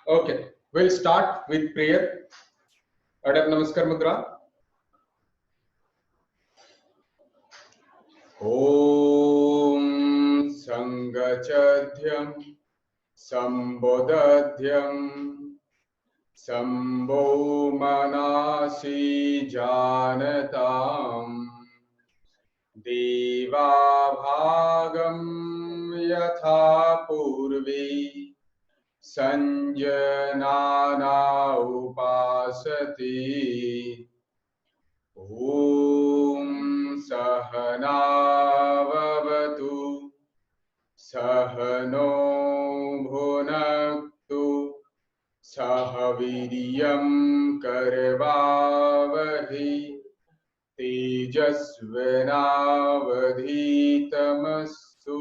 Okay, we'll start with prayer. Adab Namaskar Mudra. Om Sangachadhyam Sambodadhyam Sambho Manasi Janatam Deva Bhagam Yatha Purvi Sanjanana Upasati Om Sahanavavatu Sahano Bhunaktu Sahaviryam Karvavahi Tejasvinavadhitamastu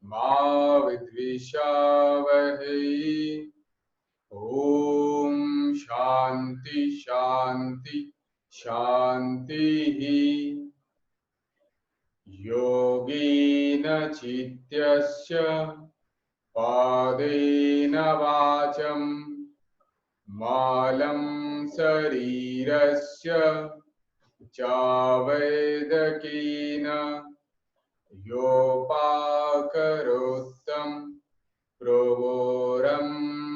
Ma Vidvishavahi Om Shanti Shanti Shanti Yogena Chityasya Padena Vacham Malam Sarirasya Chavedakena Yopakarottam Provoram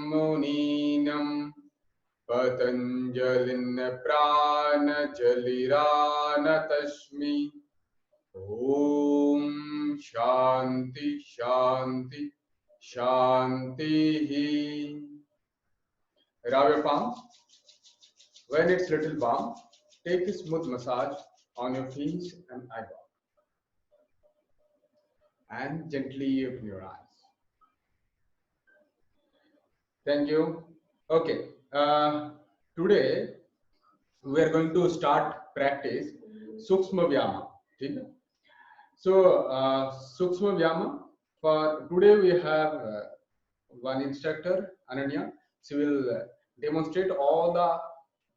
Muninam Patanjalin Pranajalirana Tashmi Om Shanti Shanti Shanti. Rub your palm. When it's little warm, take a smooth massage on your feet and eyeball. And gently open your eyes. Thank you. Okay. Today we are going to start practice Sukshma Vyama. So Sukshma Vyama. For today we have one instructor, Ananya. She will demonstrate all the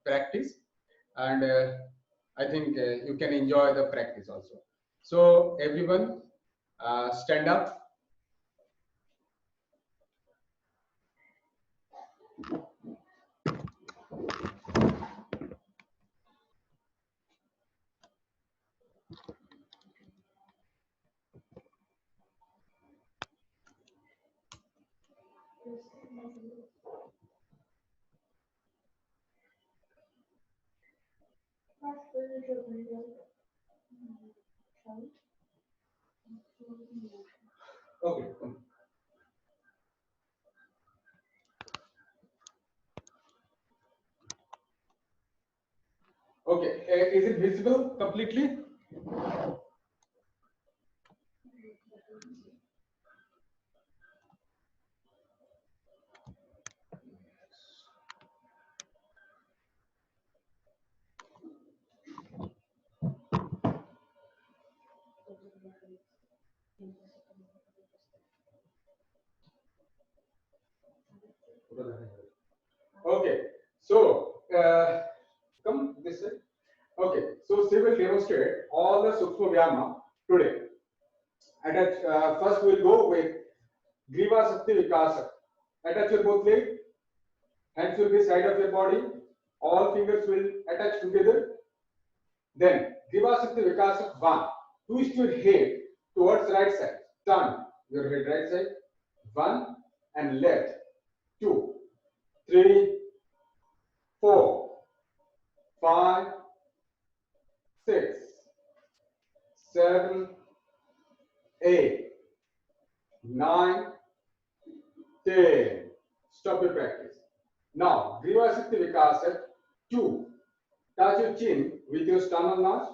practice, and I think you can enjoy the practice also. So everyone, stand up. Okay. Okay. Is it visible completely? Okay. So come this way. Okay. So she will demonstrate all the Sukshma Vyama today. And first we'll go with Griva Shakti Vikasa. Attach your both legs. Hands will be side of your body. All fingers will attach together. Then Griva Shakti Vikasa 1. Twist your head towards right side. Turn your head right side. 1 and left. 2, 3, 4, 5, 6, 7, 8, 9, 10. Stop your practice. Now, Griva Shakti Vikasa 2. Touch your chin with your sternal notch.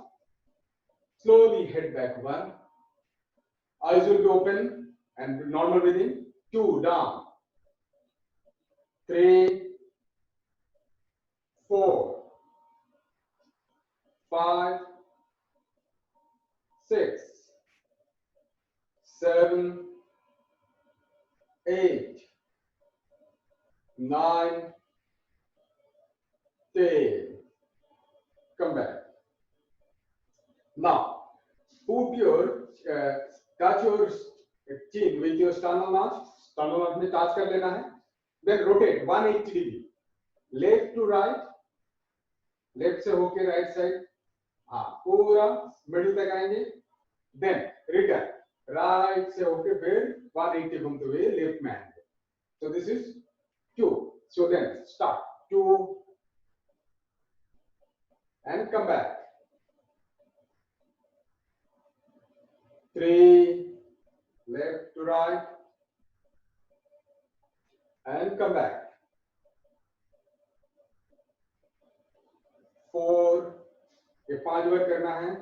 Slowly head back. 1. Eyes will be open and normal breathing. 2. Down. 3, 4, 5, 6, 7, 8, 9, 10. Come back. Now, put your touch your chin with your sternal notch. Sternum अपने touch कर लेना है, then rotate 180 degree, left to right, left से होके right side, हाँ पूरा middle तक आएंगे, देन रिटर्न राइट से होके फिर 180 घूमते हुए लेफ्ट में आएंगे. So this is 2. So then start 2 and come back. 3 left to right and come back. 4 ये 5 बार करना है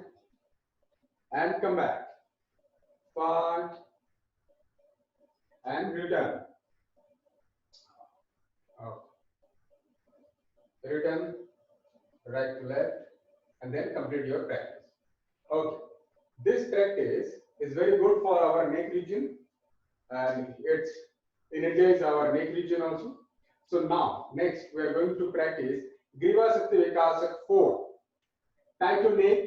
and come back. 5 and return. Return right to left and then complete your practice. Okay, this practice is very good for our neck region and it's energize our neck region also. So now next we are going to practice Griva Shakti Vikasak 4. Tie to neck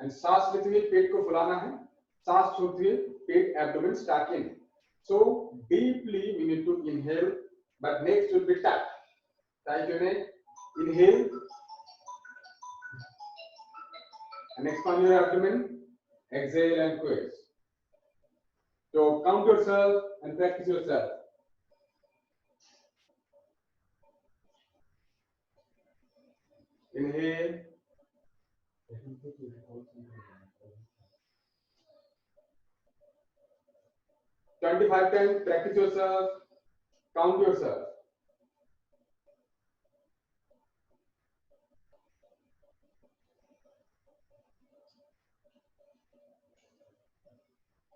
and सांस लेते हुए पेट को फुलाना है, सांस छोड़ते हुए पेट abdomen stacking. So deeply we need to inhale, but next will be tight. Tight your neck, inhale and expand your abdomen, exhale and twist. So count yourself and practice yourself. Inhale. 25 times, practice yourself, count yourself.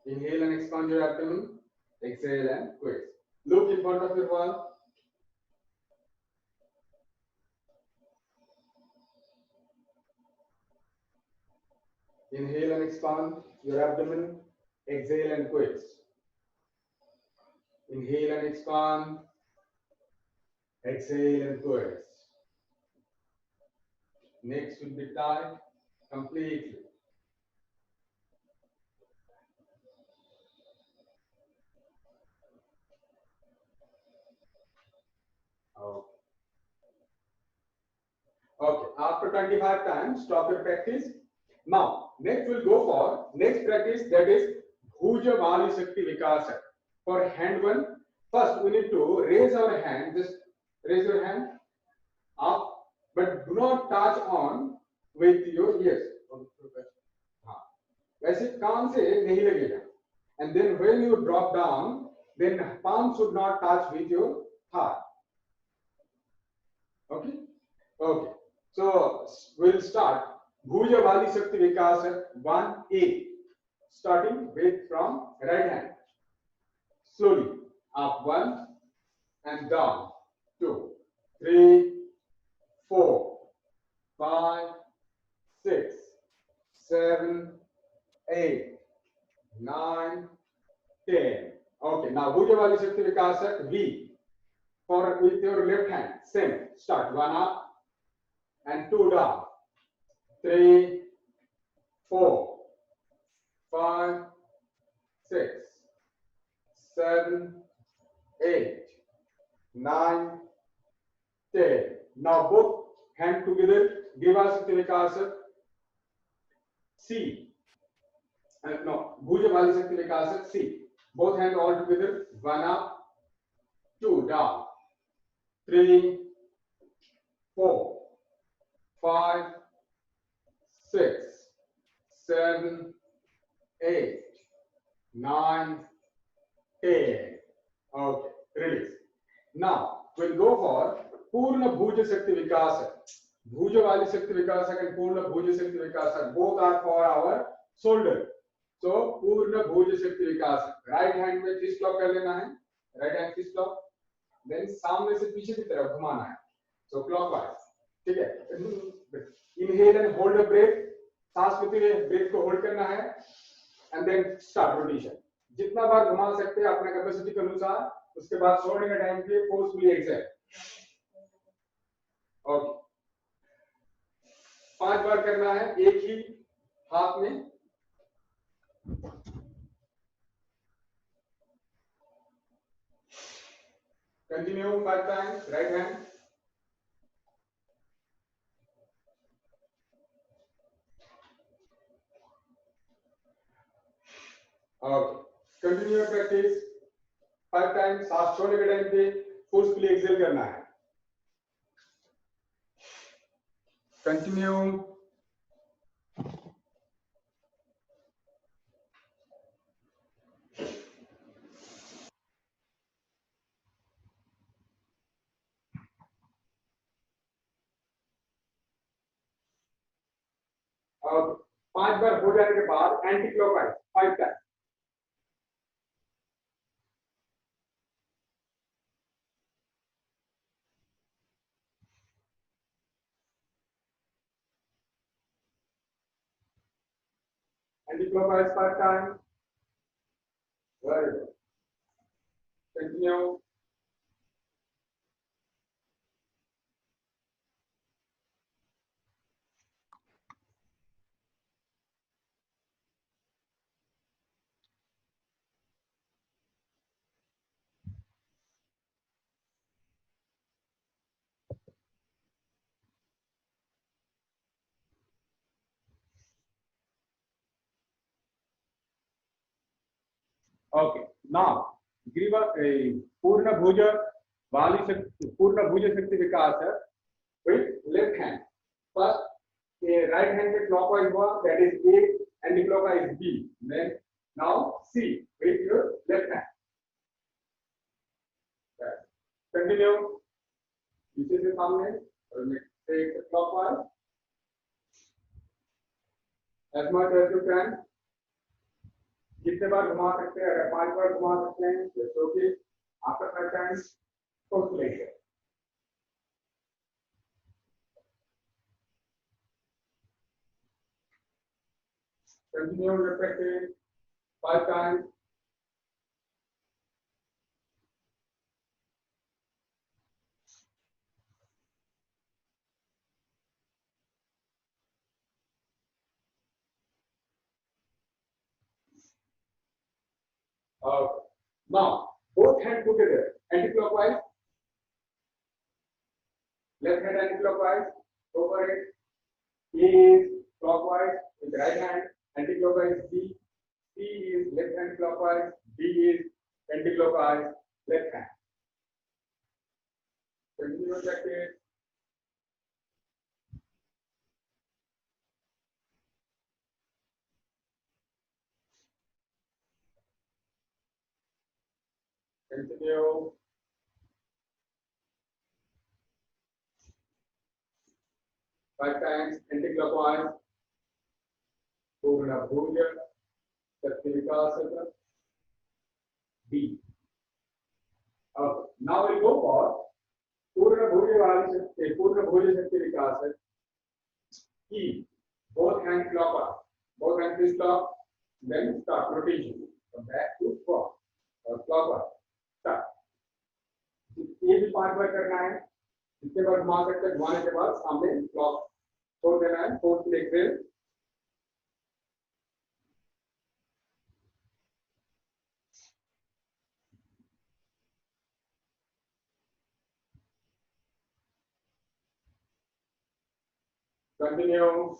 Inhale and expand your abdomen, exhale and twist. Look in front of your wall. Inhale and expand your abdomen, exhale and twist. Inhale and expand, exhale and twist. Next will be tight completely. Okay, after 25 times, stop your practice. Now, next we'll go for next practice, that is Bhuja Vali Shakti Vikasa. For hand one, first we need to raise our hand, just raise your hand up, but do not touch on with your ears. वैसे कान से नहीं लगेगा. And then when you drop down, then palm should not touch with your heart. Okay? Okay. So we'll start Bhuja Vali Shakti Vikasa 1A. Starting with from right hand. Slowly. Up 1 and down. 2, 3, 4, 5, 6, 7, 8, 9, 10. Okay, now Bhuja Vali Shakti Vikasa V. For with your left hand, same. Start 1 up and 2 down. 3, 4, 5, 6, 7, 8, 9, 10. Now both hand together. Griva Shakti Vikasa C. No, Bhuja Vali Shakti Vikasa C. Both hands all together. 1 up, 2 down. 3, 4, 5, 6, 7, 8, 9, 10. Okay, release. Now we'll go for Purna Bhuja Shakti Vikasa. Bhuja Vali Shakti Vikasa and Purna Bhuja Shakti Vikasa both are for our shoulder. So Purna Bhuja Shakti Vikasa. Right hand में fist lock कर लेना है. Right hand fist lock. Then सामने से पीछे की तरफ घुमाना है. So clockwise. ठीक है. Inhale and hold the breath. सांस लेते हुए breath को hold करना है. And then start rotation. जितना बार घुमा सकते हैं अपने कैपेसिटी के अनुसार. उसके बाद छोड़ने का टाइम पे forcefully exhale. Okay. 5 बार करना है एक ही हाथ में. Continue 5 times, right hand. Okay. Continue practice 5 times. सांस छोड़ने के टाइम पे फोर्सफुली एक्सेल करना है. Continue. अब 5 बार हो जाने के बाद anti clockwise 5 time. Anti clockwise 5 time. Very good. Continue. Okay. Now, पूर्ण भुज शक्ति विकास है with left hand. First, right hand पे clockwise हुआ, that is A, anti-clockwise B. Then now C with your left hand. Right. Continue. पीछे से सामने और take clockwise as much as you can. कितने बार घुमा सकते हैं? अगर 5 बार घुमा सकते हैं तो okay. After 5 times, post leg. Continue your practice 5 times. Now, both hands together, anti-clockwise, left hand anti-clockwise, go for it. A is clockwise with right hand, anti-clockwise B. C is left hand clockwise, D is anti-clockwise, left hand. Continue practice. Continue. Five times anti-clockwise. Purna Bhuja, Shakti Vikasana, B. Okay. Now we go for Purna Bhuja Shakti Vikasana, E. Both hands clockwise. Both hands is clock. Then start rotation from back to front or clockwise. Start. ये भी 5 बार करना है. जितने बार घुमा सकते हैं, घुमाने के बाद सामने क्लॉक छोड़ देना है. Fourth Excel. Continue.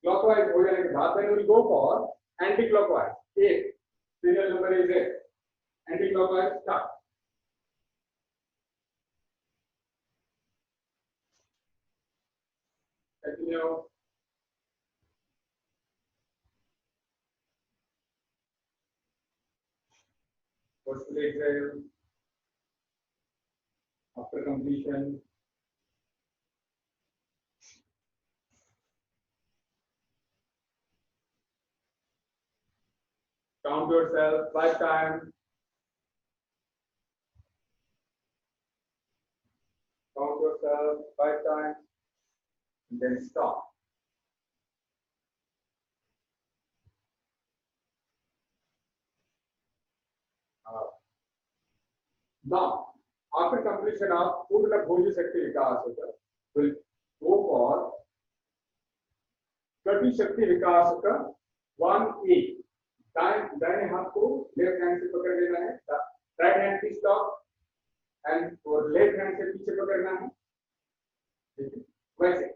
Clockwise हो जाने के बाद then we will go for anti-clockwise. 8. Serial number is 8. Anti-clockwise start. Continue. First exhale. After completion. Count yourself 5 times. Count yourself 5 times. And then stop. Now, after completion of Purna Bhoji Shakti Vikasaka, will go for Gati Shakti Vikasaka 1A. दाहिने हाथ को left hand से पकड़ लेना है, right hand की stock and और left hand से पीछे पकड़ना है, ठीक है, वैसे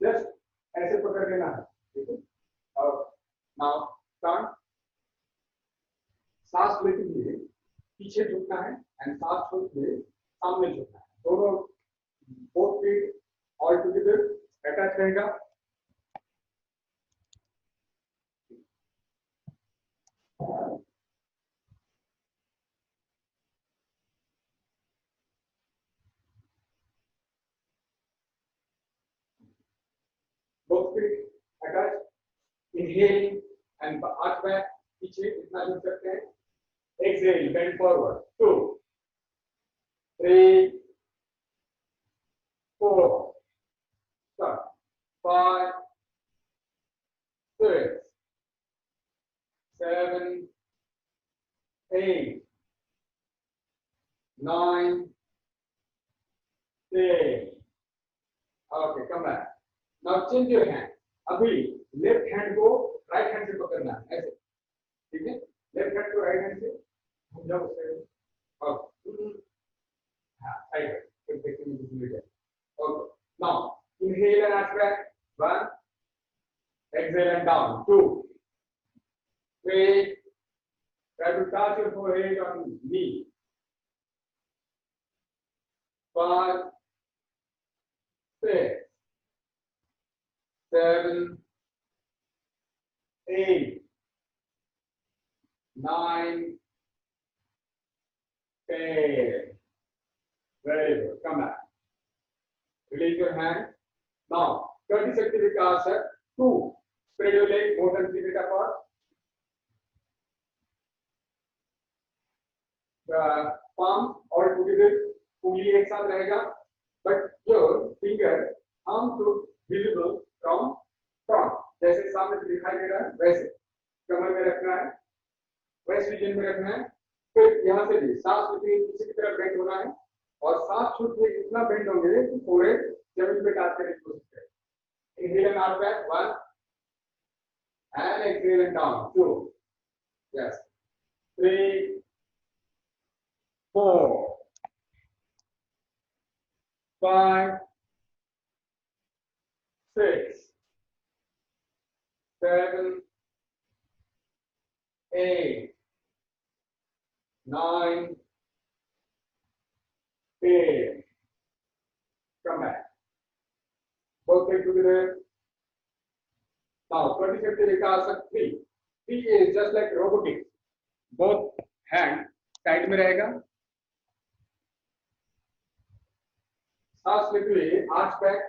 जस्ट ऐसे पकड़ लेना है, ठीक है। और नाउ स्टार्ट, सांस लेते हुए पीछे झुकना है एंड सांस छोड़ते हुए सामने झुकना है, दोनों both feet all together attach रहेगा। both feet attached, inhaling and arch back, पीछे इतना झुक सकते हैं, exhale, bend forward, 2, 3, 4, start, 5, 6, 7, 8, 9, 10. Okay, come back. Now change your hand. अभी लेफ्ट हैंड को राइट हैंड से पकड़ना है, ऐसे, ठीक है, लेफ्ट हैंड को राइट हैंड से घूम जाओ उससे, और हाँ साइड पे देखने में दिख रहा है। Okay, now inhale and arch back, 1, exhale and down, 2, 3, try to touch your forehead on knee, 5, 6, 7, 8, 9, 10. Very good. Come back. Release your hand. Now, 30 Shakti Vikasaka 2. Spread your leg more than 3 feet apart. The palm all together, उंगली एक साथ रहेगा, but your finger, arm should visible from front. जैसे सामने से दिखाई दे रहा है वैसे कमर में रखना है, वेस्ट रीजन में रखना है, फिर यहाँ से भी सांस लेते हुए पीछे की तरफ बेंड होना है और सांस छोड़ते हुए इतना बेंड होंगे कि पूरे जमीन पे टच करने की कोशिश करें। Inhale and arch back, 1, and exhale and down, 2, yes, 3, 4, 5, 6, 7, 8, 9, 10. Come back. Both legs together. Now, 20 Shakti Vikasaka 3. 3 is just like robotics. Both hand side में रहेगा, सांस लेते हुए आर्च बैक,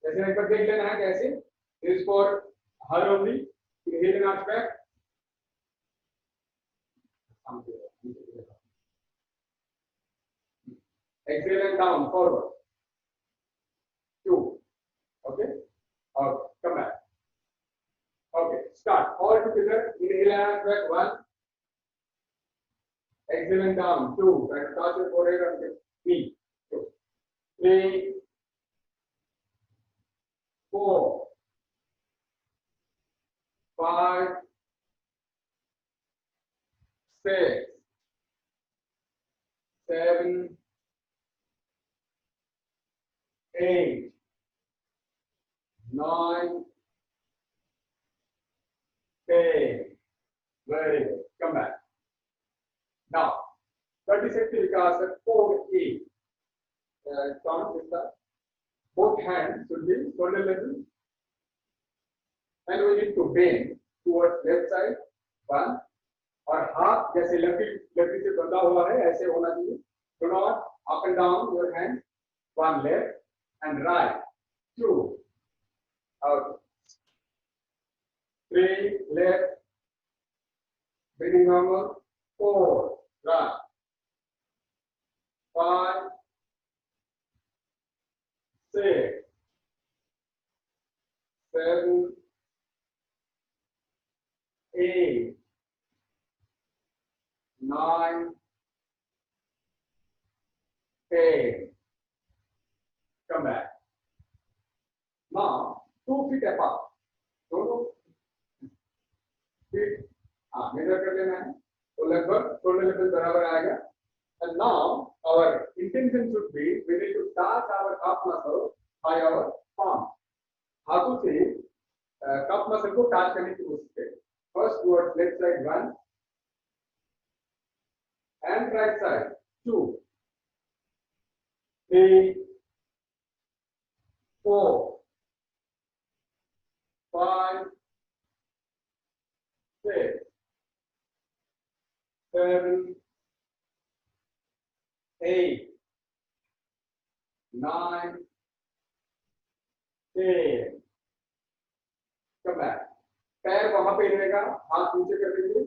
जैसे एक बार देख लेना है कैसे, this for her only, inhale and arch back, exhale and down, forward, 2, okay, okay, come back, okay, start, all together, inhale and arch back, 1, exhale and down, 2, and touch your forehead on the knee, 2, 3, 4, 5, 6, 7, 8, 9, 10. Very good. Come back. Now, 30 Shakti Vikasaka 4A. Count with that. Both hands should be shoulder level. And we need to bend towards left side. 1. और हाथ जैसे लकड़ी से बंधा हुआ है ऐसे होना चाहिए. Do not up and down your hand. 1 left and right. 2. Out. 3 left. Breathing normal. 4 right. 5, 6, 7, 8, 9, 10. Come back. Now 2 feet apart. दोनों feet मेजर कर लेना है तो लगभग शोल्डर लेवल बराबर आएगा. And now our intention should be we need to touch our calf muscle by our palm. हाथों से calf muscle को touch करने की कोशिश करें. First towards left side 1 and right side 2, 3, 4, 5, 6, 7, 8, 9, 10. Come back. पैर वहां पे रहेगा, हाथ नीचे कर दीजिए.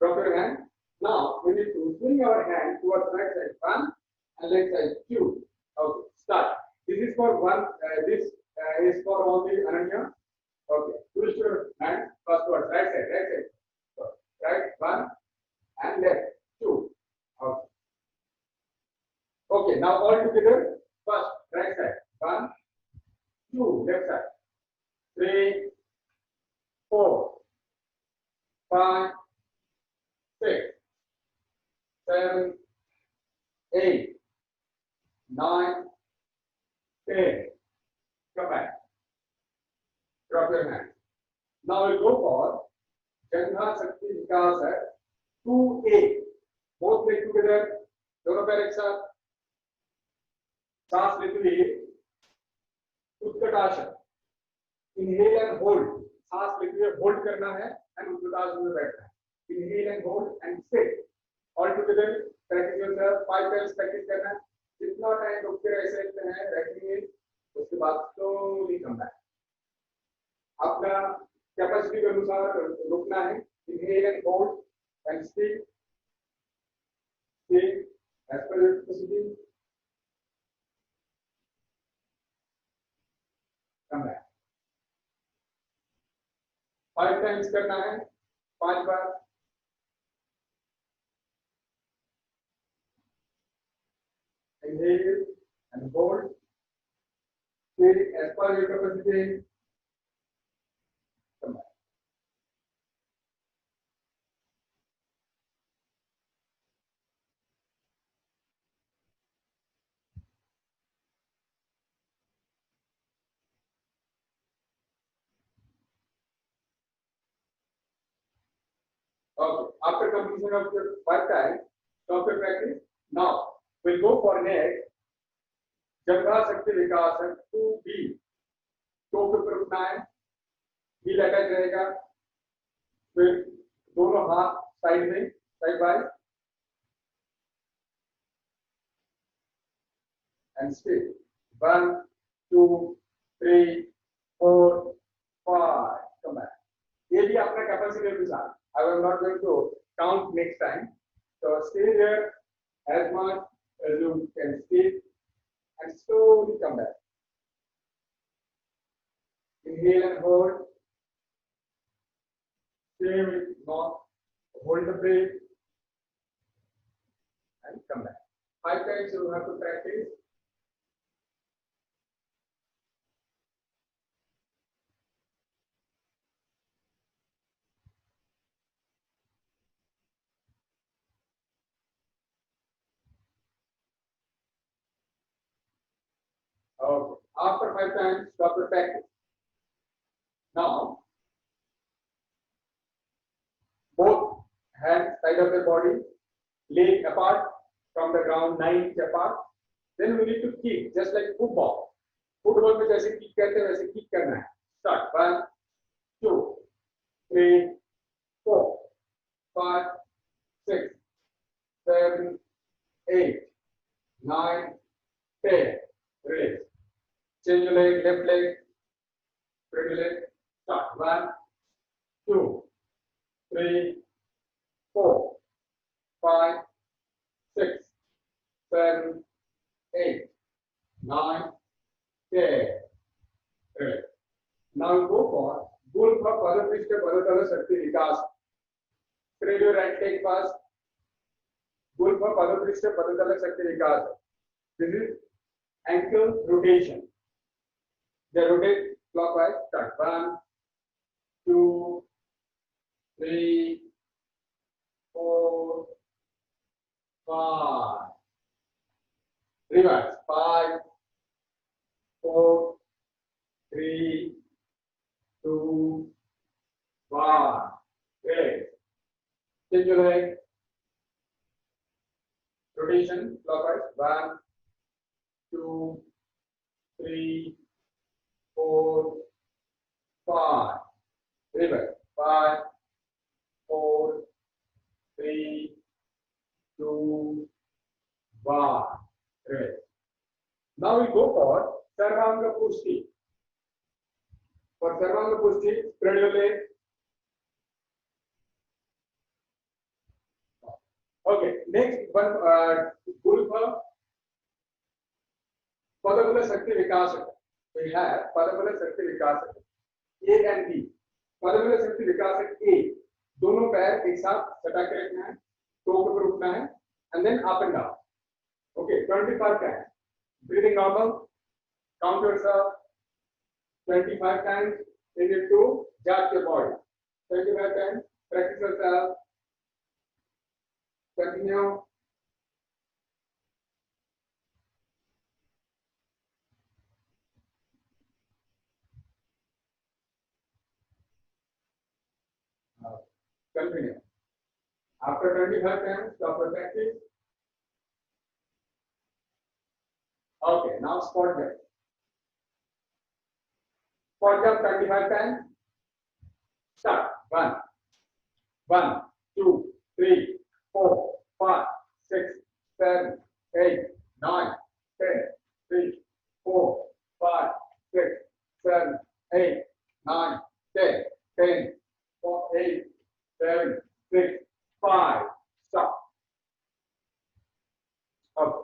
Drop your hand. Now we need to swing our hand towards right side 1 and left side 2. Okay, start. This is for one. This is for only Ananya. Okay, twist your hand first towards right side. Right side. So, right 1 and left 2. Okay. Okay, now all together. First right side 1, 2, left side 3, 4, 5, 6, 7, 8, 9, 10. Come back. Drop your hand. Now we'll go for Jangha Shakti Vikas at 2A. Both legs together. दोनों पैर एक साथ. सांस लेते हुए Utkatasana. Inhale and hold. सांस लेते हुए होल्ड करना है and उत्कटासन में बैठना है. Inhale and hold and sit. All together. Practice yourself. 5 times practice करना है. जितना टाइम रुक के रह सकते हैं रखेंगे. उसके बाद slowly come back. अपना कैपेसिटी के अनुसार रुकना है. Inhale and hold and sit. Sit as per your capacity. Come back. 5 times करना है. 5 बार. Inhale and hold. Sit as per your capacity. Come back. Okay. After completion of your 5 times, stop your practice. Now we'll go for next. जंघा शक्ति विकास 2B. To के ऊपर उठना है. Heal attach रहेगा. फिर दोनों हाथ साइड में, side by and stay. 1, 2, 3, 4, 5. Come back. ये भी अपना कैपेसिटी के अनुसार. I am not going to count next time. So stay there as much as you can stay and slowly come back. Inhale and hold. Stay with not hold the breath and come back. 5 times you have to practice. Okay. After 5 times, stop the practice. Now, both hands side of the body, leg apart from the ground, 9 inches apart. Then we need to kick, just like football. Football में जैसे kick करते हैं वैसे kick करना है. Start. 1, 2, 3, 4, 5, 6, 7, 8, 9, 10. Release. Change your leg, left leg, straight leg. Start. 1, 2, 3, 4, 5, 6, 7, 8, 9, 10. Release. Now go for Gulbha Padapishta Padatala Shakti Vikas. Spread your right leg first. Gulbha Padapishta Padatala Shakti Vikas. This is ankle rotation. They rotate clockwise. Start. 1, 2, 3, 4, 5. Reverse. 5, 4, 3, 2, 1. Great. Change your leg. Rotation clockwise. 1, 2, 3, 4, 5. Reverse. 5, 4, 3, 2, 1. Great. Now we go for Sarvanga Pushti. For Sarvanga Pushti, spread your leg. Okay, next one, Gurva Padabala Shakti Vikasaka. We have Padabala Shakti Vikasaka. A and B. Padabala Shakti Vikasaka A. दोनों पैर एक साथ सटा के रखना है, to के ऊपर उठना है, and then up and down. Okay, 25 times. Breathing normal. Count yourself. 25 times. You need to jack your body. 25 times. Practice yourself. Continue. Continue. After 25 times, stop the practice. Okay, now squat jump. Squat jump 25 times. Start. 1, 1, 2, 3, 4, 5, 6, 7, 8, 9, 10, 3, 4, 5, 6, 7, 8, 9, 10, 10, 4, 8, 7, 6, 5. Stop. Okay.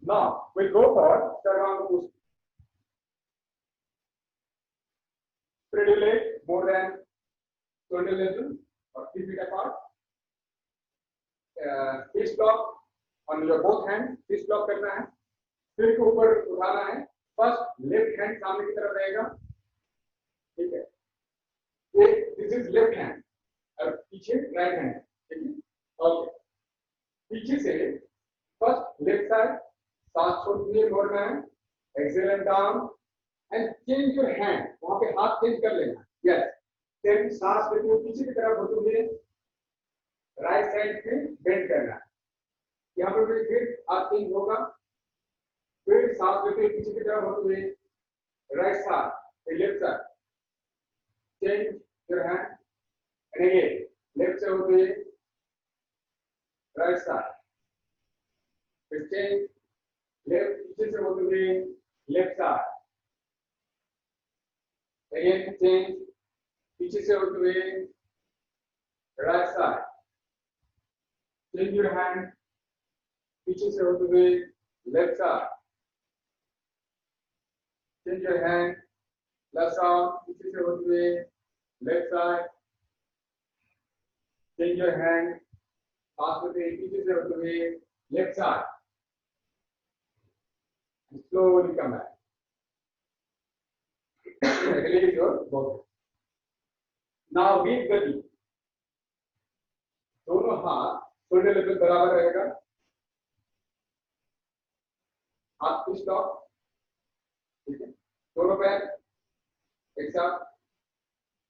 Now we go for Sarvanga Pushti. Spread your leg more than shoulder level or 3 feet apart. Fist block on your both hands. Fist block करना है. सिर को ऊपर उठाना है. First left hand सामने की तरफ रहेगा. ठीक है. This is left hand. और पीछे right hand. ठीक है. Okay. पीछे से first left side. सांस छोड़ने मोड़ना है. Exhale and down. And change your hand. वहाँ पे हाथ चेंज कर लेना. Yes. Then सांस लेते हुए पीछे की तरफ होते हुए राइट साइड पे बेंड करना है. यहाँ पर भी फिर हाथ चेंज होगा. फिर सांस लेते हुए पीछे की तरफ होते हुए right side, left side. Change your hand. And again left से होते हुए राइट साइड. फिर change left पीछे से होते हुए लेफ्ट साइड. Again change पीछे से होते हुए right side. Change your hand पीछे से होते हुए left side. Change your hand left arm पीछे से होते हुए left side. Change your hand पास होते पीछे से होते हुए left side. Slowly come back. Release your body. Now with गति. दोनों हाथ शोल्डर लेवल बराबर रहेगा. हाथ पुश स्टॉप. ठीक है. दोनों पैर एक साथ.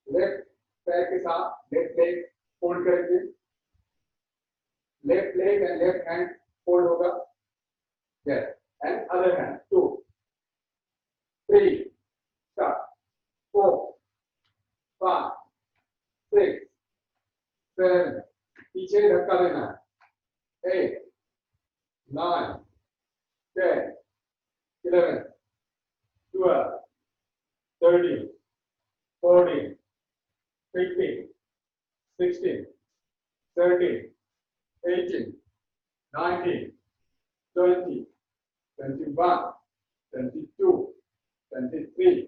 लेफ्ट पैर के साथ लेफ्ट लेग फोल्ड करेंगे. Left leg and left hand fold होगा. Yes. And other hand. 2, 3. Start. 4, 5, 6, 7. पीछे धक्का देना है. 8, 9, 10, 11, 12, 13, 14, 15, 16, 17, 18, 19, 20, 21, 22, 23,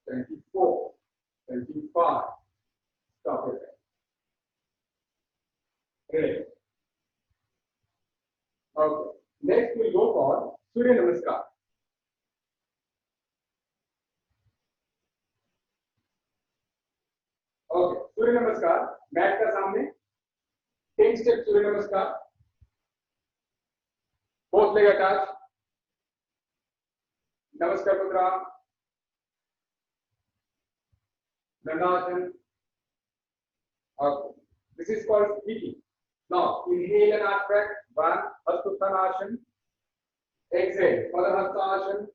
24, 25. Stop it. Great. Okay. Next we'll go for Surya Namaskar. Okay. Surya Namaskar. Mat का सामने 10 step Surya Namaskar. Both leg attached. Namaskar Mudra. Dandasana. Okay. This is called speaking. Now inhale and out back. One. Hastuttanasana. Exhale. Padahastasana.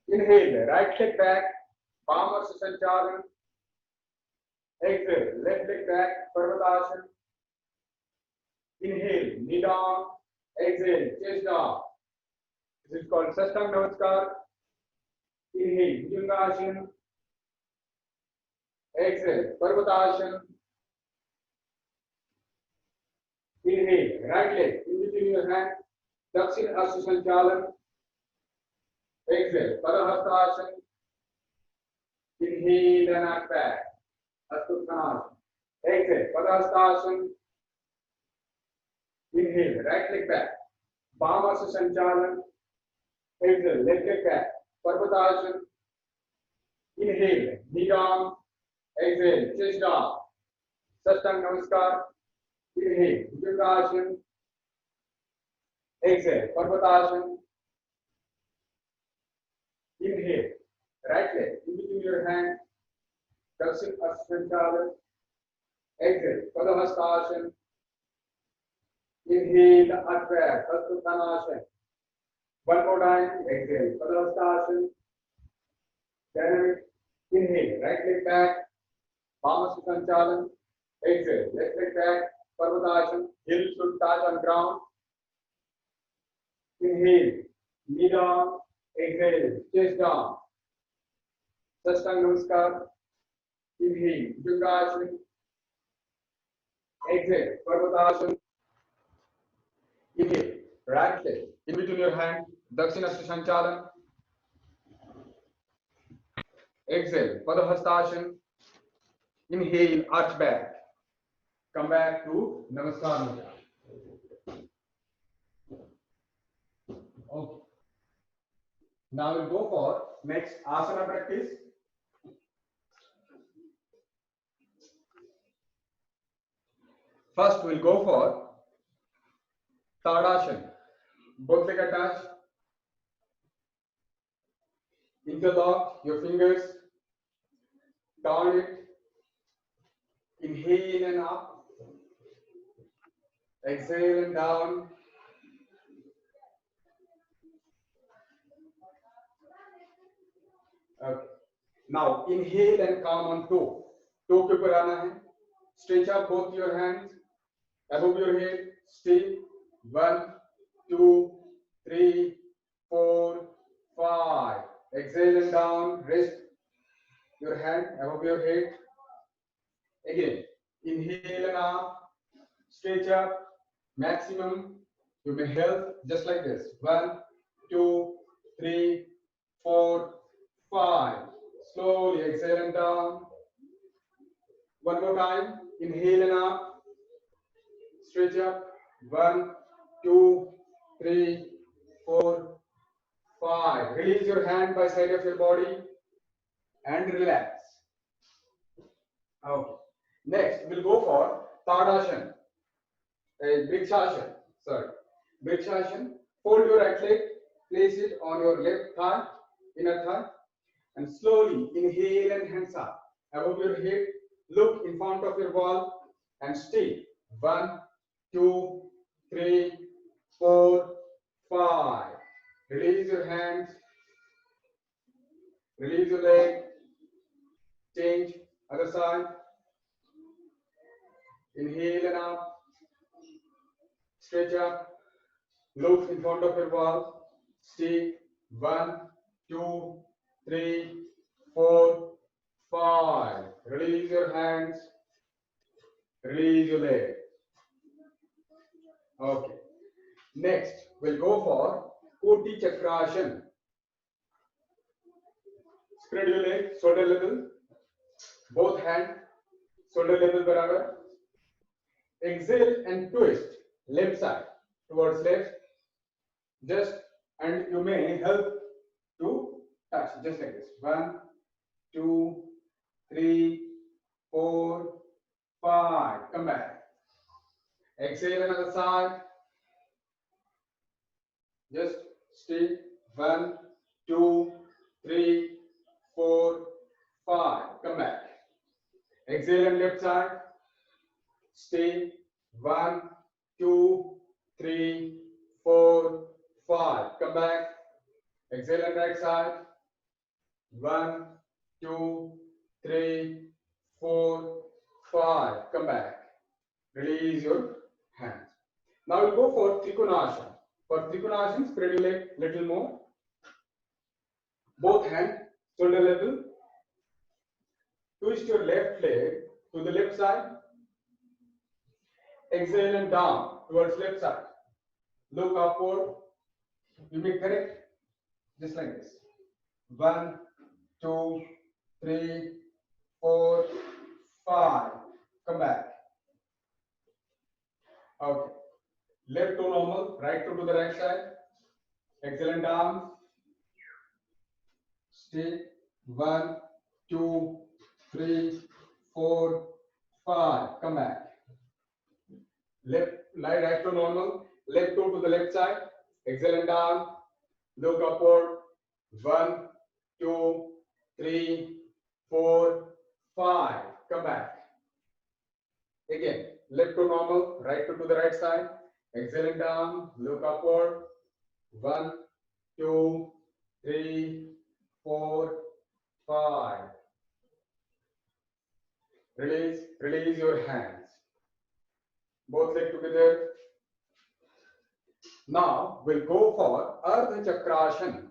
Inhale. Right leg back. Palm Sanchalan. Exhale. Left leg back. Parvatasana. Inhale. Knee down. Exhale. Chest down. This is called Sastang Namaskar. Inhale. Bhujangasana. Exhale. Parvatasana. Inhale. Right leg in between your hand. Dakshin Asya Sanchalan. Exhale. Padahastasana. Inhale and out back. Hastuttanasana. Exhale. Padahastasana. Inhale. Right leg back. Palm Sanchalan. Exhale. Left leg back. Parvatasana. Inhale. Knee down. Exhale. Chest down. Sastang Namaskar. Inhale. Bhujangasana. Exhale. Parvatasana. Inhale. Right leg in between your hand. Dakshin Asya Sanchalan. Exhale. Padahastasana. Inhale. Out back. Hastuttanasana. One more time. Exhale. Padahastasana. Dynamic. Inhale. Right leg back. Palm Sanchalan. Exhale. Left leg back. Parvatasana. Heel should touch on ground. Inhale. Knee down. Exhale. Chest down. Sastang Namaskar. Inhale. Bhujangasana. Exhale. Parvatasana. Inhale. Right leg in between your hand. Dakshina Sanchalan. Exhale. Padahastasana. Inhale. Arch back. Come back to Namaskar Mudra. Okay. Now we'll go for next asana practice. First we'll go for Tadasana. Both leg attached. Interlock your fingers. Down it. Inhale and up. Exhale and down. Okay. Now inhale and come on toe. Toe के ऊपर आना है. Stretch up both your hands above your head. Stay. 1, 2, 3, 4, 5. Exhale and down. Rest your hand above your head. Again. Inhale and up. Stretch up. Maximum. You may help just like this. 1, 2, 3, 4, 5. Slowly exhale and down. One more time. Inhale and up. Stretch up. 1, 2, 3, 4, 5. Release your hand by side of your body and relax. Okay. Next, we'll go for Tadasana. Vrikshasana. Sorry. Vrikshasana. Fold your right leg. Place it on your left thigh, inner thigh, and slowly inhale and hands up above your head. Look in front of your wall and stay. 1, 2, 3, 4, 5. Release your hands. Release your leg. Change. Other side. Inhale and up. Stretch up. Look in front of your wall. Stay. 1, 2, 3, 4, 5. Release your hands. Release your leg. Okay. Next, we'll go for Koti Chakrasana. Spread your leg, shoulder level. Both hands, shoulder level barabar. Exhale and twist. left side towards left, just, and you may help to touch just like this. 1, 2, 3, 4, 5. Come back. Exhale another side. Just stay. 1, 2, 3, 4, 5. Come back. Exhale on left side. Stay. 1, 2, 3, 4, 5. Come back. Exhale on right side. 1, 2, 3, 4, 5. Come back. Release your hands. Now we'll go for Trikonasana. For Trikonasana, spread your leg little more. Both hands shoulder level. Twist your left leg to the left side. Exhale and down towards left side. Look upward. You may correct just like this. 1, 2, 3, 4, 5. Come back. Okay. Left to normal, right to the right side. Exhale and down. Stay. 1, 2, 3, 4, 5. Come back. Left, right to normal. Left toe to the left side. Exhale and down. Look upward. 1, 2, 3, 4, 5. Come back. Again, left to normal. Right toe to the right side. Exhale and down. Look upward. 1, 2, 3, 4, 5. Release your hands. Both legs together. Now we'll go for Ardha Chakrasana.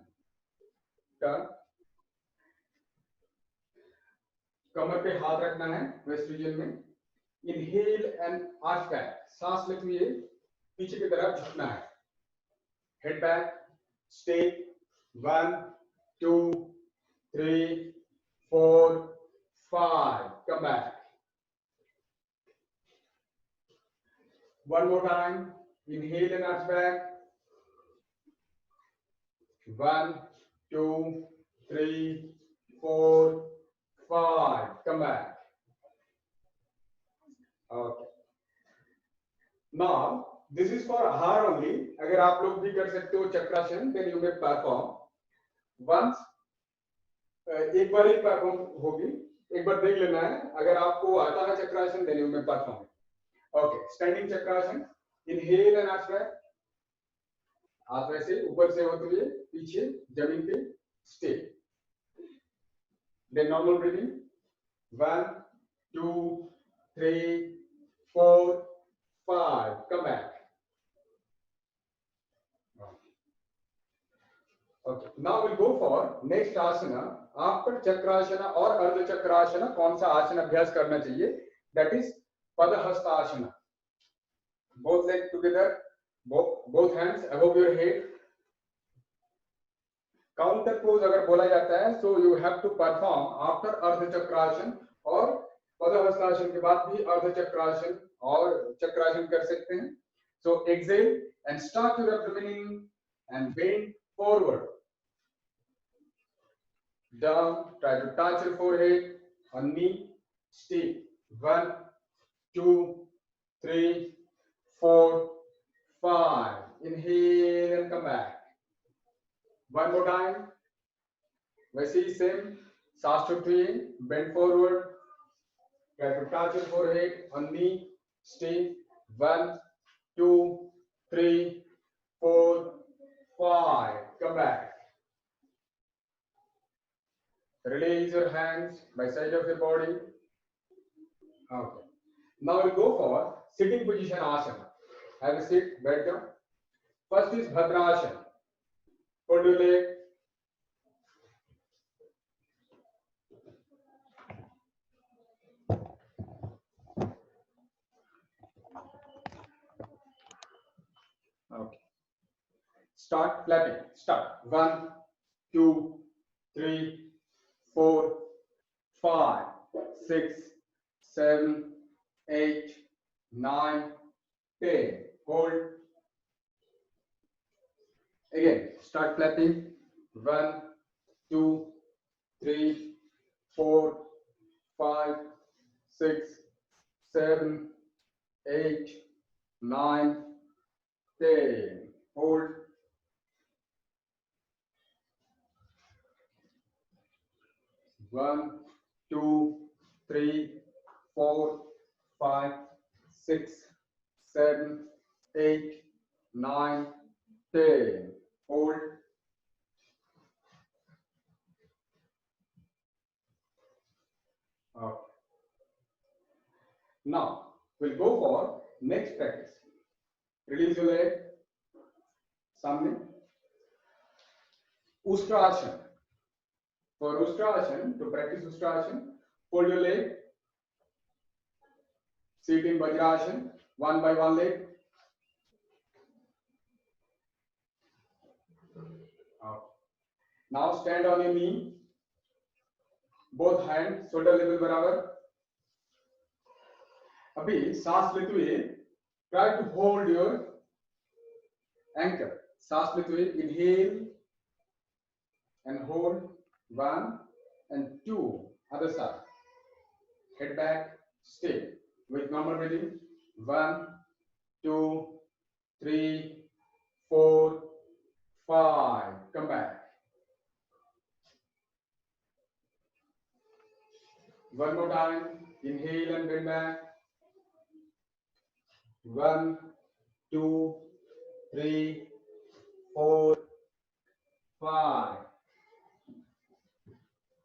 Turn. कमर पे हाथ रखना है west region में. Inhale and arch back. सांस लेते हुए पीछे की तरफ झुकना है. Head back. Stay. 1, 2, 3, 4, 5. Come back. One more time. Inhale and arch back. 1, 2, 3, 4, 5. Come back. Okay. Now this is for Ahar only. अगर आप लोग भी कर सकते हो चक्रासन, then you may perform. Once एक बार ही परफॉर्म होगी, एक बार देख लेना है. अगर आपको आता है चक्रासन, then you may perform. Okay. Standing chakrasana. Inhale and arch back. हाथ वैसे ऊपर से होते हुए पीछे जमीन पे stay. Then normal breathing. 1, 2, 3, 4, 5. Come back. Okay. Now we'll go for next asana. After chakrasana or ardha chakrasana, कौन सा आसन अभ्यास करना चाहिए? That is padahastasana. Both legs together, both hands above your head. Counter pose अगर बोला जाता है, so you have to perform after ardha chakrasana और padahastasana के बाद भी ardha chakrasana और chakrasana कर सकते हैं. So exhale and start your abdomen and bend forward. Down, try to touch your forehead on knee. Stay. 1, 2, 3, 4, 5. Inhale and come back. One more time. वैसे ही same. सांस छोड़ते हुए bend forward. Try to touch your forehead on knee. Stay. 1, 2, 3, 4, 5. Come back. Release your hands by side of your body. Okay. Now we'll go for sitting position asana. Have a seat, बैठ जाओ. First is Bhadrasana. Fold your leg. Okay. Start flapping. Start. 1, 2, 3, 4, 5, 6, 7, 8, 9, 10. hold. Again, start clapping. 1, 2, 3, 4, 5, 6, 7, 8, 9, 10. Hold. 1, 2, 3, 4, 5, 6, 7, 8, 9, 10. Hold. Okay. Now we'll go for next practice. Release your leg. सामने. Ustrasana. For Ustrasana, to practice Ustrasana, fold your leg. Sit in Vajrasana, one by one leg. Okay. Now stand on your knee. Both hands shoulder level बराबर. अभी सांस लेते हुए try to hold your anchor. सांस लेते हुए inhale and hold. 1 and 2. Other side. Head back. Stay with normal breathing. 1, 2, 3, 4, 5. Come back. One more time. Inhale and bend back. 1, 2, 3, 4, 5.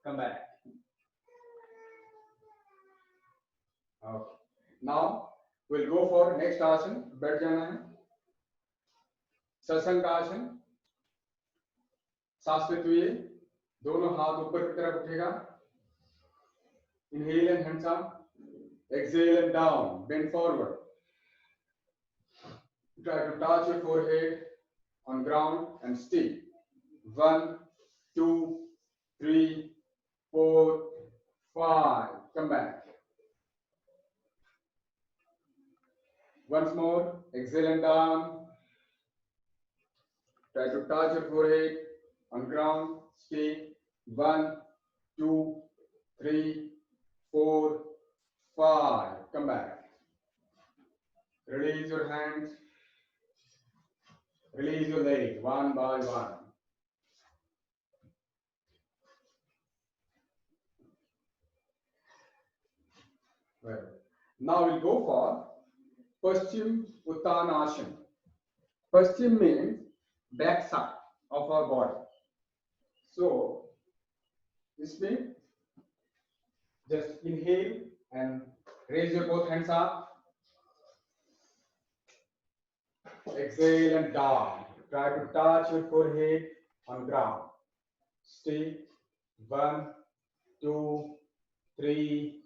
Come back. Okay. Now we'll go for next आसन. बैठ जाना है. सशंक आसन. सांस लेते हुए दोनों हाथ ऊपर की तरफ उठेगा. Inhale and hands up. Exhale and down. Bend forward. Try to touch your forehead on ground and stay. 1, 2, 3, 4, 5. Come back. Once more. Exhale and down. Try to touch your forehead on ground. Stay. 1, 2, 3, 4, 5. Come back. Release your hands. Release your leg one by one. Well, now we'll go for Paschim Uttanasana. Paschim means back side of our body. So, this means just inhale and raise your both hands up. Exhale and down. Try to touch your forehead on ground. Stay. 1, 2, 3,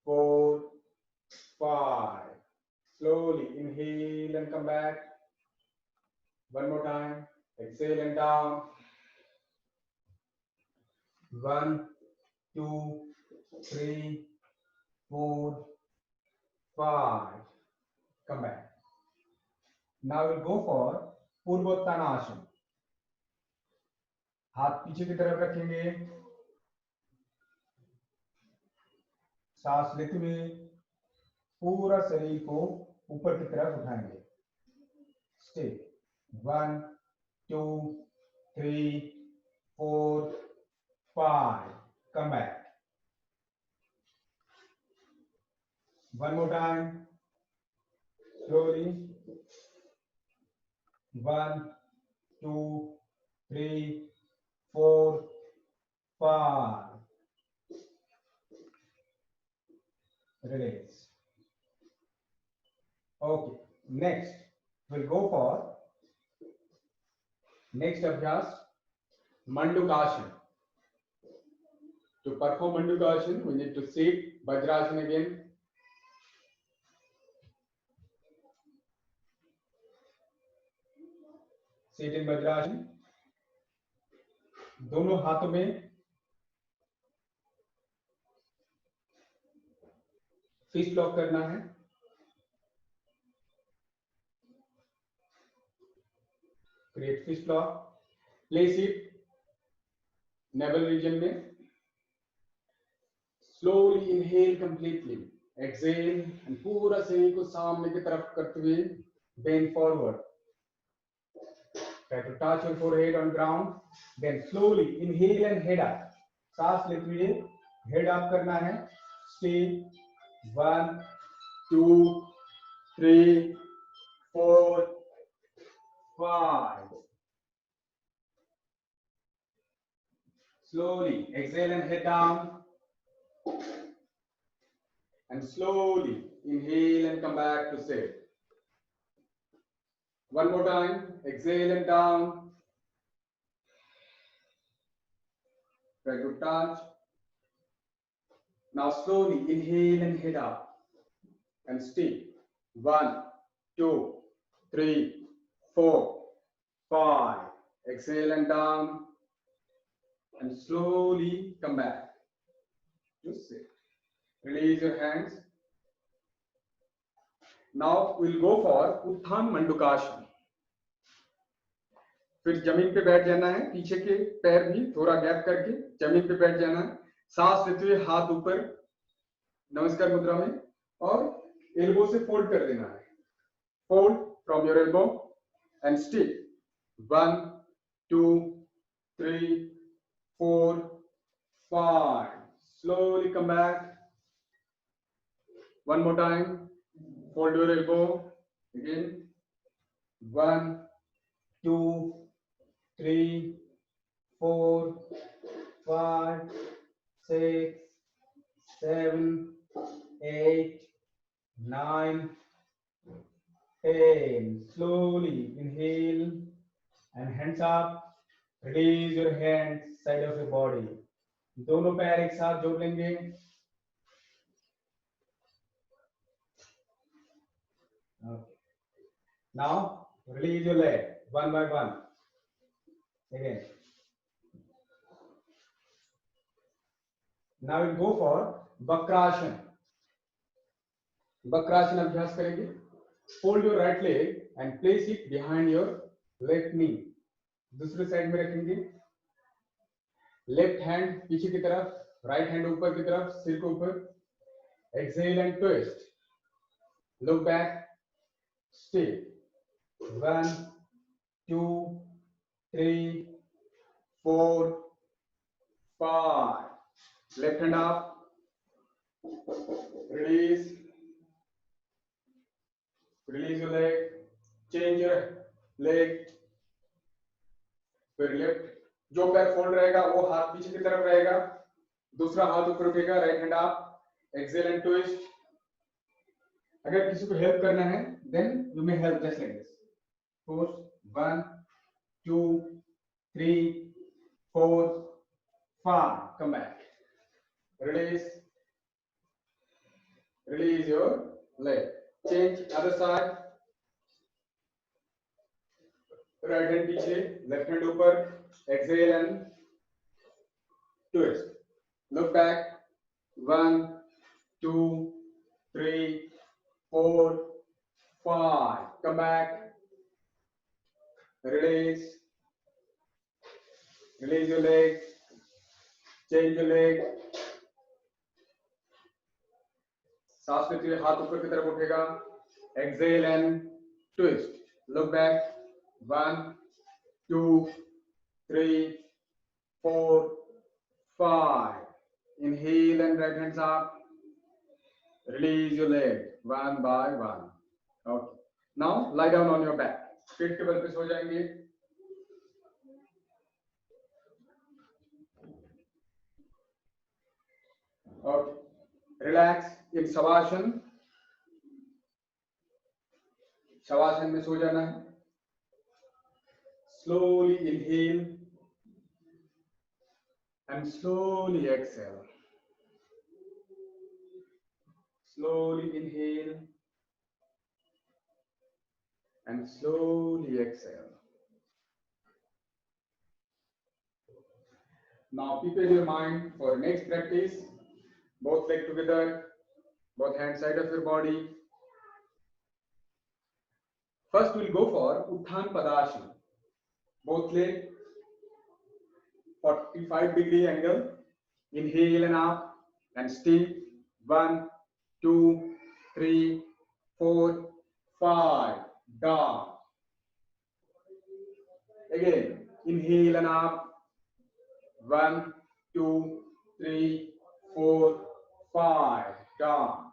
4, 5. Slowly inhale and come back. One more time. Exhale and down. 1, 2, 3, 4, 5. Come back. Now we'll go for Purvottanasana. हाथ पीछे की तरफ रखेंगे. सांस लेते हुए पूरा शरीर को ऊपर की तरफ उठाएंगे. Stay. 1, 2, 3, 4, 5. Come back. One more time. Slowly. 1, 2, 3, 4, 5. Release. Okay. Next, we'll go for next abhyas, Mandukasana. To perform Mandukasana, we need to sit Vajrasana again. Sit in Vajrasana. दोनों हाथों में फिस्ट लॉक करना है. create fish claw. Place it navel region में. Slowly inhale completely. Exhale and पूरा शरीर को सामने की तरफ करते हुए bend forward. Try to touch your forehead on ground. Then slowly inhale and head up. सांस लेते हुए head up करना है. Stay. 1, 2, 3, 4, 5. Slowly exhale and head down. And slowly inhale and come back to sit. One more time. Exhale and down. Try to touch. Now slowly inhale and head up. And stay. 1, 2, 3, 4, 5. Exhale and down. And slowly come back to sit. Release your hands. Now we'll go for Utthana Mandukasana. फिर जमीन पे बैठ जाना है, पीछे के पैर भी थोड़ा गैप करके जमीन पे बैठ जाना है. सांस लेते हुए हाथ ऊपर नमस्कार मुद्रा में और एल्बो से फोल्ड कर देना है. Fold from your elbow and stay. 1, 2, 3, 4, 5. Slowly come back. One more time. Fold your elbow. Again. 1, 2, 3, 4, 5, 6, 7, 8, 9, 10. Slowly inhale and hands up. Release your hands side of your body. दोनों पैर एक साथ जोड़ लेंगे. Okay. Now release your leg one by one. Again. Now we'll go for Vakrasana. Vakrasana अभ्यास करेंगे. Fold your right leg and place it behind your left knee. दूसरे side में रखेंगे. Left hand पीछे की तरफ, right hand ऊपर की तरफ, सिर को ऊपर. Exhale and twist. Look back. Stay. 1, 2, 3, 4, 5. Left hand up. Release. Release your leg. Change your leg. फिर लेफ्ट जो पैर फोल्ड रहेगा वो हाथ पीछे की तरफ रहेगा. दूसरा हाथ ऊपर उठेगा. Right hand up. Exhale and twist. अगर किसी को हेल्प करना है then you may help just like this. Force 1, 2, 3, 4, 5. Come back. Release. Release your leg. Change other side. Right hand पीछे, left hand ऊपर. Exhale and twist. Look back. 1, 2, 3, 4, 5. Come back. Release. Release your leg. Change your leg. सांस लेते हुए हाथ ऊपर की तरफ उठेगा. Exhale and twist. Look back. 1, 2, 3, 4, 5. Inhale and right hands up. Release your leg one by one. Okay. Now lie down on your back. पेट के बल पे सो जाएंगे. Okay. Relax. एक शवासन. शवासन में सो जाना है. Slowly inhale and slowly exhale. Slowly inhale and slowly exhale. Now prepare your mind for next practice. Both legs together, both hands side of your body. First we'll go for Utthana Padasana. both leg 45-degree angle. Inhale and up and stay. 1, 2, 3, 4, 5. Down. Again, inhale and up. 1, 2, 3, 4, 5. Down.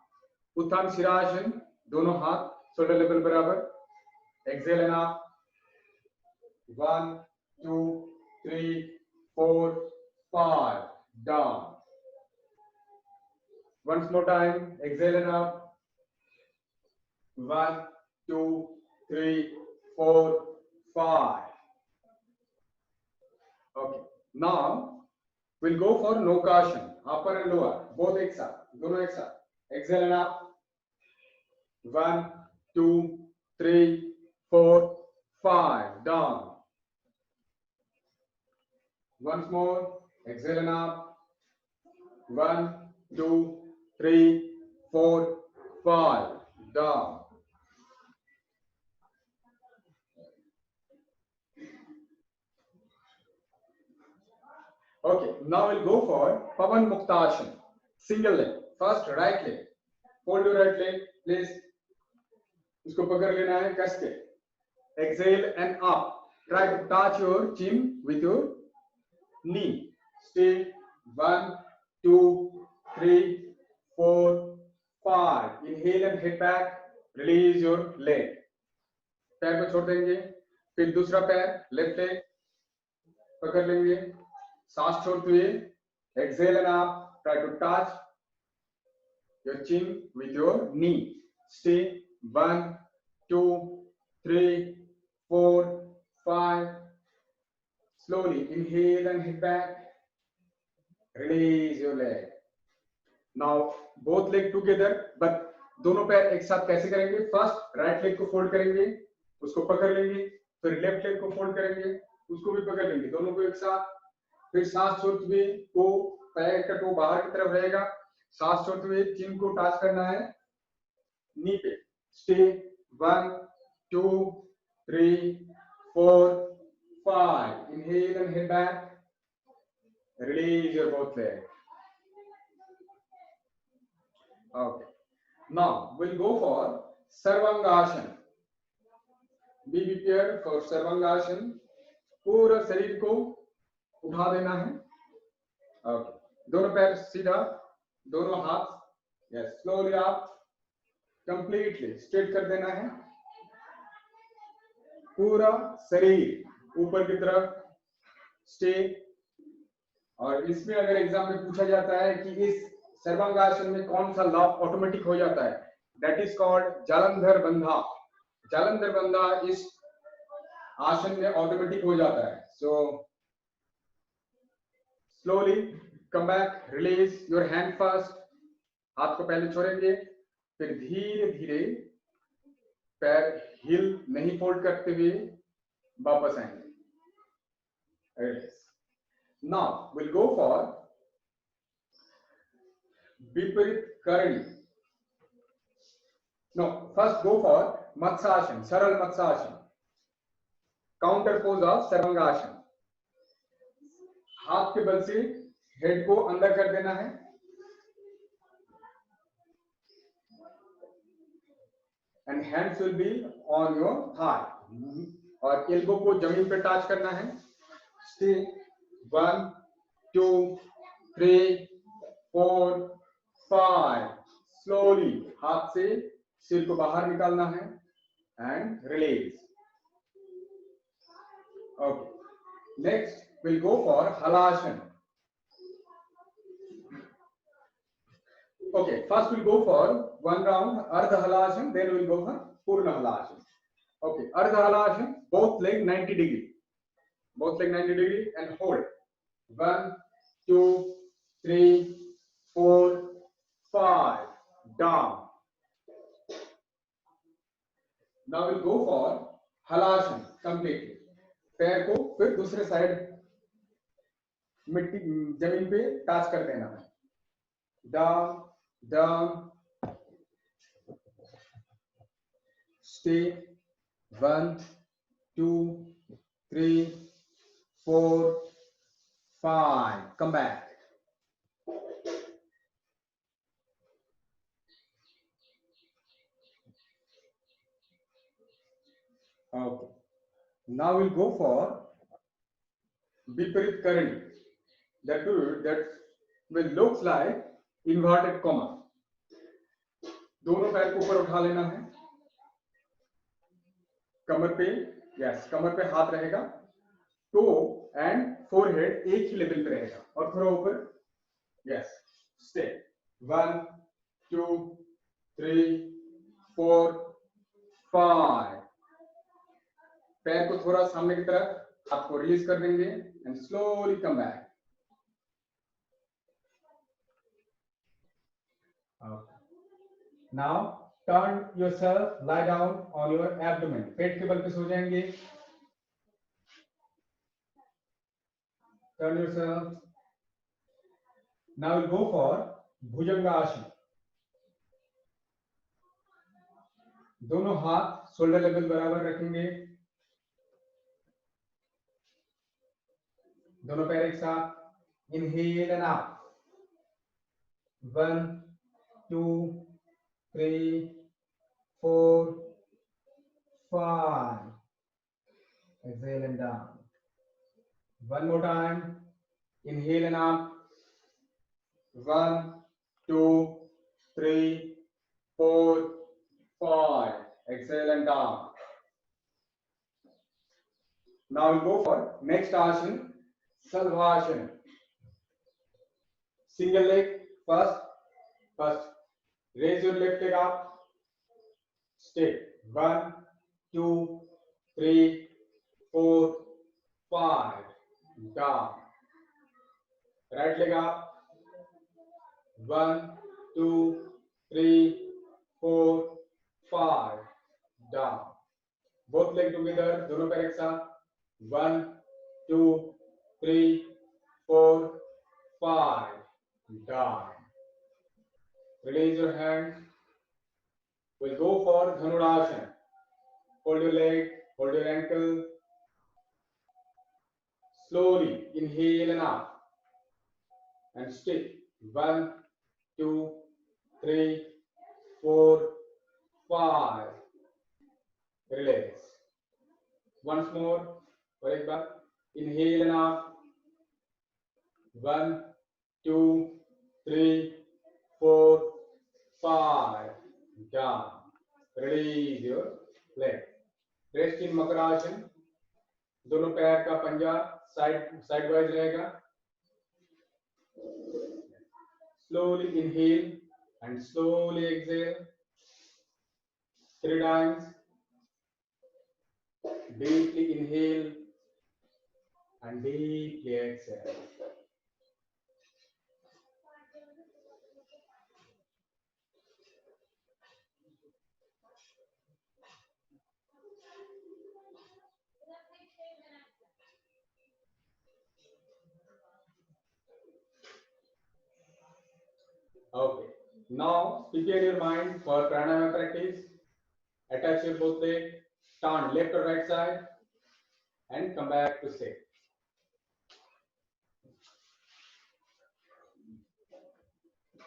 उत्थान शिरासन, दोनों हाथ shoulder level बराबर. Exhale and up. 1, 2, 3, 4, 5. Down. Once more time. Exhale and up. 1, 2, 3, 4, 5. Okay. Now we'll go for Nokashan. Upper and lower. Both एक साथ. दोनों एक साथ. Exhale and up. 1, 2, 3, 4, 5. Down. Once more. Exhale and up. 1, 2, 3, 4, 5. Down. Okay, now we'll go for Pavan Muktasana. Single leg. First right leg. Hold your right leg, please. इसको पकड़ लेना है कस के. Exhale and up. Try to touch your chin with your knee. Stay. 1, 2, 3, 4, 5. Inhale and head back. Release your leg. पैर को छोड़ देंगे. फिर दूसरा पैर लेफ्ट लेग पकड़ लेंगे. सांस छोड़ते हुए. Exhale and up. Try to touch your chin with your knee. Stay. 1, 2, 3, 4, 5. Slowly inhale and hit back. Release your leg. Now both leg together, but दोनों पैर एक साथ कैसे करेंगे? फर्स्ट राइट लेग को फोल्ड करेंगे, उसको पकड़ लेंगे, फिर लेफ्ट लेग को फोल्ड करेंगे, उसको भी पकड़ लेंगे, दोनों को एक साथ. फिर सांस छोड़ते हुए को पैर का टो बाहर की तरफ रहेगा. सांस छोड़ते हुए चिन को टच करना है नी पे. Stay. 1, 2, 3, 4, 5. Inhale and head back. Release your both legs. Okay. Now we'll go for Sarvangasana. Be prepared for Sarvangasana. पूरा शरीर को उठा देना है. Okay. दोनों पैर सीधा, दोनों हाथ. Yes. Slowly up. Completely straight कर देना है. पूरा शरीर ऊपर की तरफ. स्टे. और इसमें अगर एग्जाम में पूछा जाता है कि इस सर्वांगासन में कौन सा लॉक ऑटोमेटिक हो जाता है, दैट इज कॉल्ड जालंधर बंधा. जालंधर बंधा इस आसन में ऑटोमेटिक हो जाता है. So slowly come back. Release your hand first. हाथ को पहले छोड़ेंगे, फिर धीरे धीरे पैर हिल नहीं फोल्ड करते हुए वापस आएंगे. Release. Now we'll go for Viparit Karani. No, first go for Matsasana, Saral Matsasana. Counter pose of Sarvangasana. हाथ के बल से हेड को अंदर कर देना है. And hands will be on your thigh. और एल्बो को जमीन पे टच करना है. Stay. 1, 2, 3, 4, 5. Slowly हाथ से सिर को बाहर निकालना है and release. Okay. Next we'll go for Halasana. Okay. First we'll go for one round Ardha Halasana. Then we'll go for Purna Halasana. Okay. Ardha Halasana. Both leg 90 degree. Both leg 90 degree and hold. 1, 2, 3, 4, 5. Down. Now we'll go for Halasana completely. पैर को फिर दूसरे side मिट्टी जमीन पे touch कर देना है. Down, down. Stay. 1, 2, 3, 4, 5. Come back. Okay. Now we'll go for Viparit Karani. That will looks like inverted comma. दोनों पैर को ऊपर उठा लेना है, कमर पे, यस, कमर पे हाथ रहेगा, टो एंड फोरहेड एक ही लेवल पे रहेगा और थोड़ा ऊपर, यस, स्टे, 1 2 3 4 5. पैर को थोड़ा सामने की तरफ, हाथ को रिलीज कर देंगे and slowly come back. Now turn yourself, lie down on your abdomen. पेट के बल पे सो जाएंगे. Turn yourself. Now we'll go for भुजंगासन. दोनों हाथ शोल्डर लेवल बराबर रखेंगे. दोनों पैर एक साथ. Inhale and up. 1 2 3 4 5. Exhale and down. One more time. Inhale and up. 1 2 3 4 5. Exhale and down. Now we'll go for next asana, Salvasana. Single leg first. Raise your left leg up. Stay. 1 2 3 4 5. Down. Right leg up. 1 2 3 4 5. Down. Both leg together. दोनों पैर एक साथ. 1 2 3 4 5. Down. Release your hands. We'll go for Dhanurasana. Hold your leg, hold your ankle. Slowly inhale and up. And stay. 1 2 3 4 5. Release. Once more. और एक बार. Inhale and up. 1 2 3 4 5. Down. Release your leg. Rest in Makarasana. दोनों पैर का पंजा side wise रहेगा. Slowly inhale and slowly exhale. 3 times. Deeply inhale and deeply exhale. Okay. Now prepare your mind for pranayama practice. Attach your both legs, turn left or right side, and come back to sit.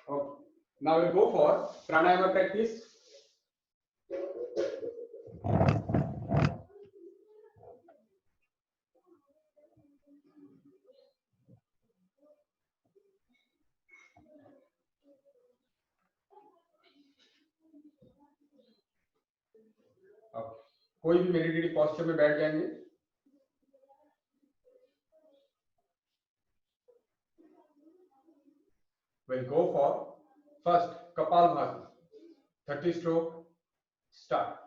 Okay. Now we'll go for pranayama practice. कोई भी meditative posture में बैठ जाएंगे. We'll go for first Kapalbhati. 30 stroke. Start.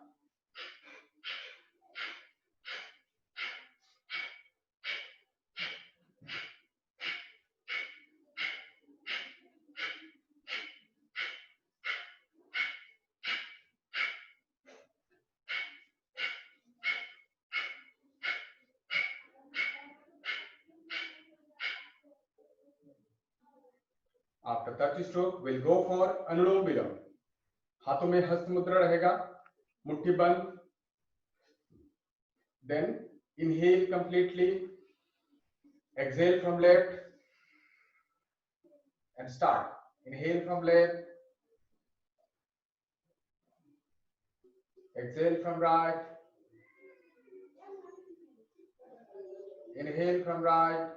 After 30 stroke, we'll go for Anulom Vilom. हाथों में हस्त मुद्रा रहेगा, मुट्ठी बंद. Then Inhale completely, exhale from left, and start. Inhale from left, exhale from right, inhale from right,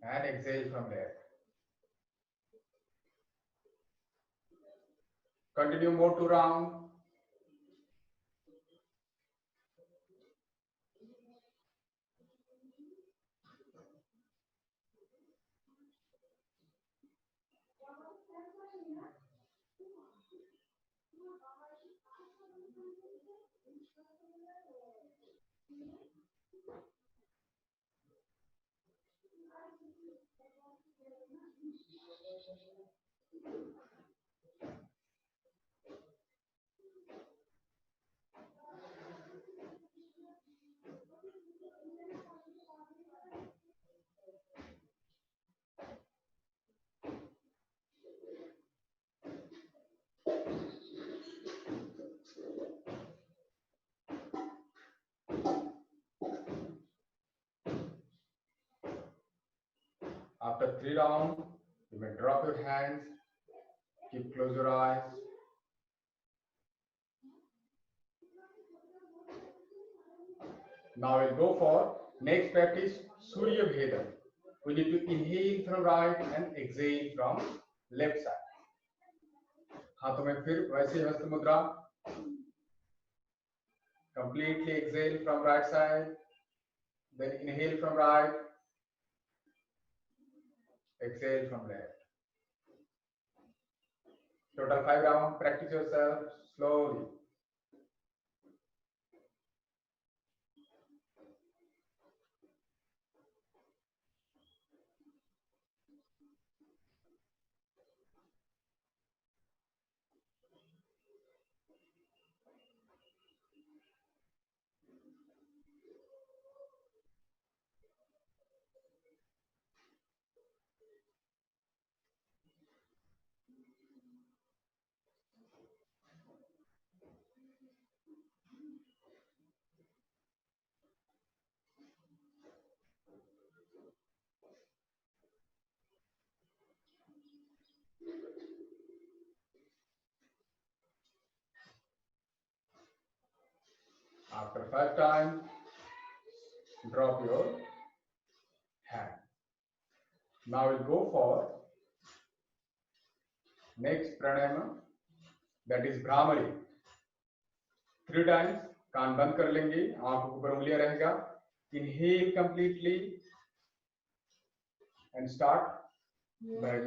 and exhale from left. Continue more 2 rounds. After 3 rounds, you may drop your hands, close your eyes. Now we'll go for next practice, Surya Bhedam. We need to inhale from right and exhale from left side. हाथों में फिर वैसे हस्त मुद्रा. Completely exhale from right side, then inhale from right, exhale from left. Total 5 rounds. Practice yourself slowly. After 5 times, drop your hand. Now we'll go for next pranayama, that is Bhramari. 3 times, कान बंद कर लेंगे, आंखों के ऊपर उंगलियां रहेगा. Inhale completely and start by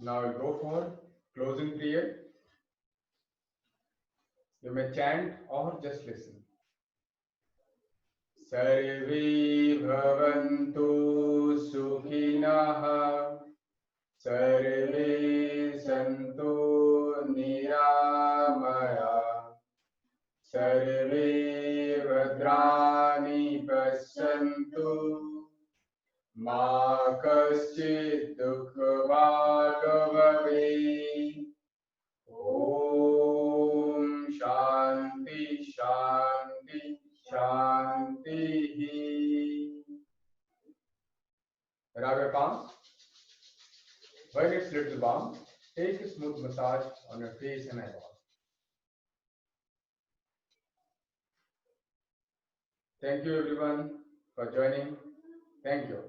Now we'll go for closing period. You may chant or just listen. Sarve bhavantu sukhinah, sarve santu niramaya, sarve bhadrani pasyantu, ma kaschid dukkhvag bhavet. Om Shanti Shanti Shanti. Rub your palms. When it's little warm, take a smooth massage on your face and eyeballs. Thank you everyone for joining. Thank you.